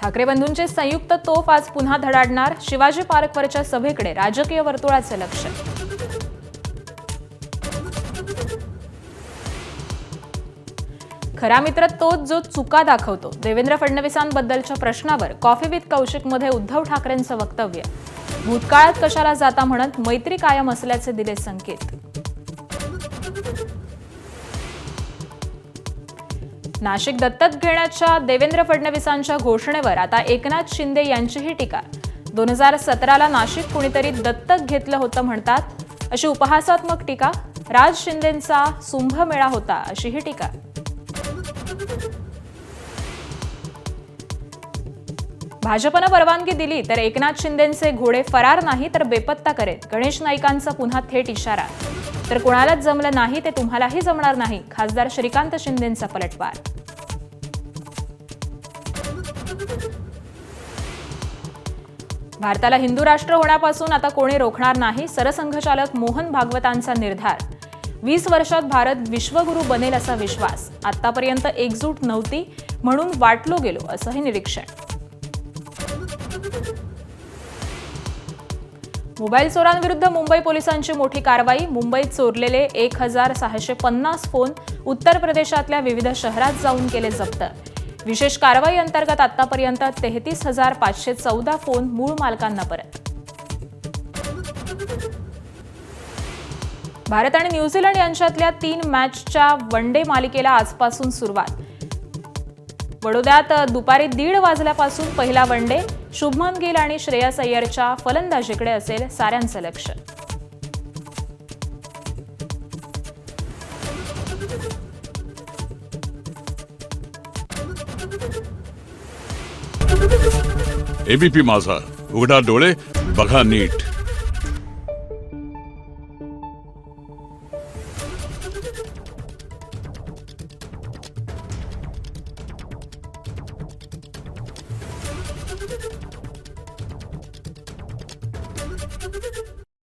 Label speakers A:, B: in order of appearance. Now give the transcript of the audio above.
A: ठाकरे बंधूंचे संयुक्त तोफ आज पुन्हा धडाडणार. शिवाजी पार्कवरच्या सभेकडे राजकीय वर्तुळाचे लक्ष. खरा मित्र तोच जो चुका दाखवतो. देवेंद्र फडणवीसांबद्दलच्या प्रश्नावर कॉफी विथ कौशिकमध्ये उद्धव ठाकरेंचं वक्तव्य. भूतकाळात कशाला जाता म्हणत मैत्री कायम असल्याचे दिले संकेत. नाशिक दत्तक घेण्याच्या देवेंद्र फडणवीसांच्या घोषणेवर आता एकनाथ शिंदे यांचीही टीका. 2017ला नाशिक कुणीतरी दत्तक घेतलं होतं म्हणतात, अशी उपहासात्मक टीका. राज शिंदेंचा सुंभमेळा होता, अशीही टीका. भाजपनं परवानगी दिली तर एकनाथ शिंदेंचे घोडे फरार नाही तर बेपत्ता करेल. गणेश नाईकांचा पुन्हा थेट इशारा. तर कोणालाच जमलं नाही ते तुम्हालाही जमणार नाही. खासदार श्रीकांत शिंदेंचा पलटवार. भारताला हिंदू राष्ट्र होण्यापासून आता कोणी रोखणार नाही. सरसंघचालक मोहन भागवतांचा निर्धार. 20 वर्षात भारत विश्वगुरू बनेल असा विश्वास. आतापर्यंत एकजूट नव्हती म्हणून वाटलो गेलो, असंही निरीक्षण. मोबाईल चोरांविरुद्ध मुंबई पोलिसांची मोठी कारवाई. मुंबईत चोरलेले 1650 फोन उत्तर प्रदेशातल्या विविध शहरात जाऊन केले जप्त. विशेष कारवाई अंतर्गत आतापर्यंत 33,514 फोन मूळ मालकांना परत. भारत आणि न्यूझीलंड यांच्यातल्या 3 मॅचच्या वनडे मालिकेला आजपासून सुरुवात. वडोदऱ्यात दुपारी 1:30 वाजल्यापासून पहिला वनडे. शुभमन गिल आणि श्रेयस अय्यरच्या फलंदाजीकडे असेल साऱ्यांचं लक्ष.
B: एबीपी माझा, उघडा डोळे बघा नीट.